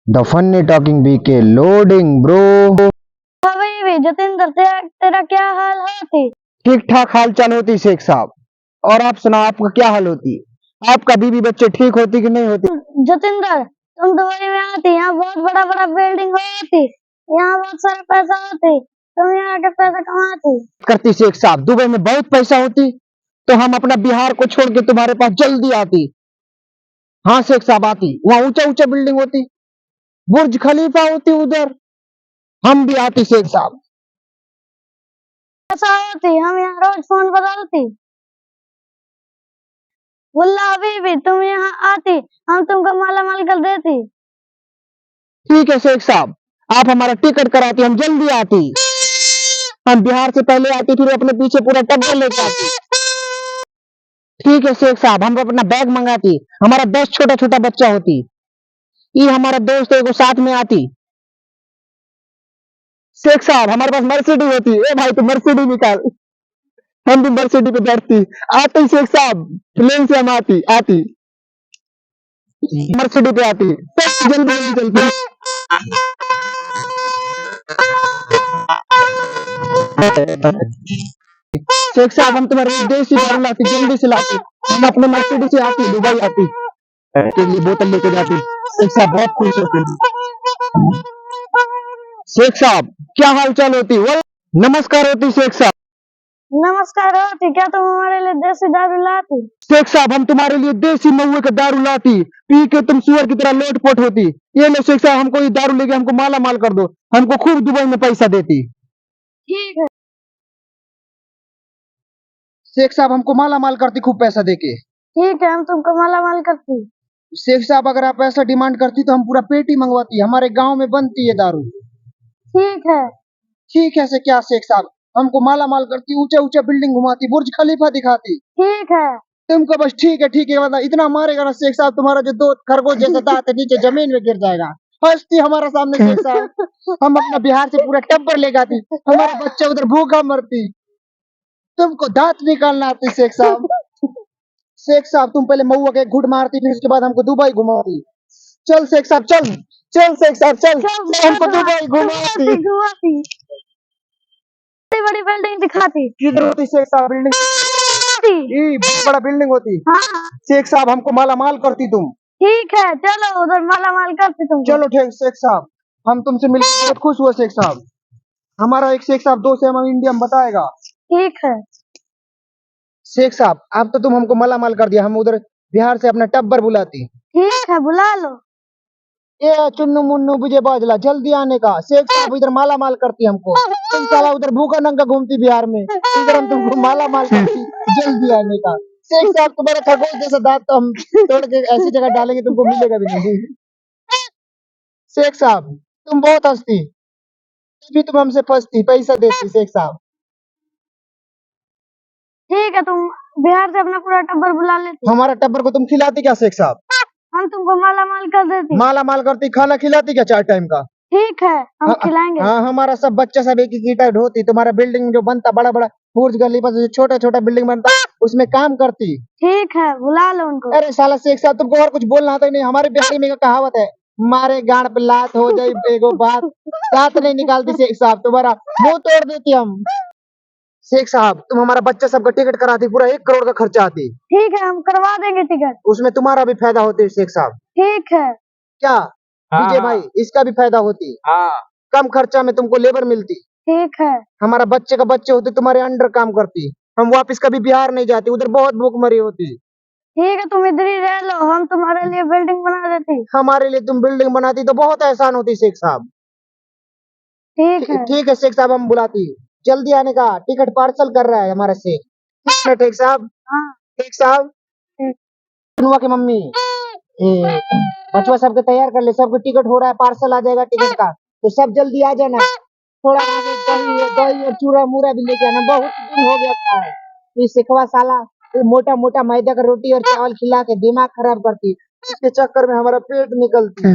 The funny talking BK loading bro. भी जतिंदर तेरा क्या हाल होती? ठीक ठाक हाल चाल होती शेख साहब। और आप सुनाओ, आपका क्या हाल होती? आपका बीवी बच्चे ठीक होती कि नहीं होती? जतिंदर, तुम दुबई में आती, यहाँ बहुत बड़ा बड़ा बिल्डिंग होती, यहाँ बहुत सारा पैसा होती, तुम यहाँ के पैसा कमाती। करती शेख साहब, दुबई में बहुत पैसा होती तो हम अपना बिहार को छोड़ के तुम्हारे पास जल्दी आती। हाँ शेख साहब आती, वहाँ ऊंचा ऊंचा बिल्डिंग होती, बुर्ज खलीफा होती उधर, हम भी आती शेख साहब। पैसा होती, हम यहाँ रोज फोन बदलती। मुल्ला अभी भी तुम यहाँ आती, हम तुमको माला माल कर देती। ठीक है शेख साहब, आप हमारा टिकट कराती, हम जल्दी आती। हम बिहार से पहले आती, फिर अपने पीछे पूरा टब्बा लेके आती। ठीक है शेख साहब, हम अपना बैग मंगाती, हमारा 10 छोटा छोटा बच्चा होती, ये हमारा दोस्त एगो साथ में आती। शेख साहब हमारे पास मर्सिडी होती, ए भाई तू मर्सिडी निकाल, हम भी मर्सिडी पे बैठती। आते ही शेख साहब, प्लेन से हम आती मर्सिडी पे आती, जल्दी जल्दी चलती। शेख साहब हम तुम्हारे देश से दारू लाती, जल्दी से लाती, हम अपने मर्सिडी से आती, दुबई आती के लिए बोतल लेके जाती। शेख साहब बहुत खुश होते। शेख साहब क्या हाल चाल होती? वो नमस्कार होती शेख साहब। नमस्कार होती, क्या तुम हमारे लिए देसी दारू लाती? शेख साहब हम तुम्हारे लिए देसी महुए का दारू लाती, पी के तुम सुअर की तरह लोटपोट होती। ये लो शेख साहब, हमको ये दारू लेके हमको माला माल कर दो, हमको खूब दुबई में पैसा देती। ठीक है शेख साहब हमको माला माल करती खूब पैसा देके। ठीक है, हम तुमको माला माल करती। शेख साहब अगर आप ऐसा डिमांड करती तो हम पूरा पेटी मंगवाती, हमारे गांव में बनती है दारू। ठीक है ठीक है से क्या शेख साहब, हमको माला माल करती, ऊंचा ऊंचा बिल्डिंग घुमाती, बुर्ज खलीफा दिखाती। ठीक है तुमको बस ठीक है मतलब इतना मारेगा ना शेख साहब, तुम्हारा जो दो खरगोश जैसा दांत है नीचे जमीन में गिर जाएगा। हंसती हमारा सामने शेख साहब, हम अपना बिहार से पूरा टब्बर ले जाती, हमारा बच्चा उधर भूखा मरती, तुमको दांत निकालना आती शेख साहब। शेख साहब तुम पहले महुआ के घुट मारती, फिर उसके बाद हमको दुबई घुमाती। चल शेख साहब चल, चल शेख साहब चल, हमको दुबई घुमाती। घुमाती, बड़ी बड़ी बिल्डिंग दिखाती। किधर होती शेख साहब बिल्डिंग? ये बहुत बड़ा बिल्डिंग होती। हाँ शेख साहब हमको माला माल करती तुम। ठीक है, चलो उधर माला माल करती तुम। चलो ठीक शेख साहब, हम तुमसे मिलकर बहुत खुश हुए शेख साहब। हमारा एक शेख साहब दोस्त है, हमें इंडिया में बताएगा। ठीक है शेख साहब अब तो तुम हमको माला माल कर दिया, हम उधर बिहार से अपना टब्बर बुलाती। ठीक है, बुला लो। ए चुन्नू मुन्नू बुझे बाजला जल्दी आने का। शेख साहब इधर माला माल करती हमको, तुम साला उधर भूखा नंगा घूमती बिहार में, इधर हम तुमको माला माल करती, जल्दी आने का। शेख साहब तुम्हारा खरगोश जैसा दांत तो हम तोड़ के ऐसी जगह डालेंगे तुमको मिलेगा भी नहीं। शेख साहब तुम बहुत हंसती, तभी तुम हमसे फंसती, पैसा देती शेख साहब। ठीक है, तुम बिहार से अपना पूरा टब्बर बुला लेते, हमारा टब्बर को तुम खिलाती क्या शेख साहब? हम तुमको माला माल कर देते। माला माल करती, खाना खिलाती क्या 4 टाइम का? ठीक है, हम खिलाएंगे। हाँ हमारा सब बच्चा सब एक ही टाइप होती, तुम्हारा बिल्डिंग जो बनता बड़ा बड़ा बुर्ज खलीफा जो छोटा छोटा बिल्डिंग बनता उसमें काम करती। ठीक है, बुला लो उनको। अरे साला शेख साहब तुमको और कुछ बोलना आता ही नहीं, हमारे बिहारी में एक कहावत है, मारे गाड़ पे लात हो जाए एगो बात, दांत नहीं निकालती शेख साहब, तुम्हारा मुंह तोड़ देती हम। शेख साहब तुम हमारा बच्चा सबका टिकट कराती, पूरा 1 करोड़ का खर्चा आती। ठीक है, हम करवा देंगे टिकट। उसमें तुम्हारा भी फायदा होती शेख साहब। ठीक है क्या विजय भाई, इसका भी फायदा होती। कम खर्चा में तुमको लेबर मिलती। ठीक है हमारा बच्चे का बच्चे होते तुम्हारे अंडर काम करती, हम वापस कभी बिहार नहीं जाती, उधर बहुत भूखमरी होती। ठीक है, तुम इधर ही रह लो, हम तुम्हारे लिए बिल्डिंग बना देते। हमारे लिए तुम बिल्डिंग बनाती तो बहुत एहसान होती शेख साहब। ठीक है ठीक है शेख साहब, हम बुलाती, जल्दी आने का, टिकट पार्सल कर रहा है हमारे शेख। ठीक है शेख साहब। हाँ शेख साहब अनुआ की मम्मी बचवा सबके तैयार कर ले, सबके टिकट हो रहा है, पार्सल आ जाएगा टिकट का, तो सब जल्दी आ जाना। थोड़ा दही और चूड़ा मूड़ा भी लेके आना, बहुत दिन हो गया था। ये सिखवा साला ये मोटा मोटा मैदा का रोटी और चावल खिला के दिमाग खराब करती, इसके चक्कर में हमारा पेट निकलती।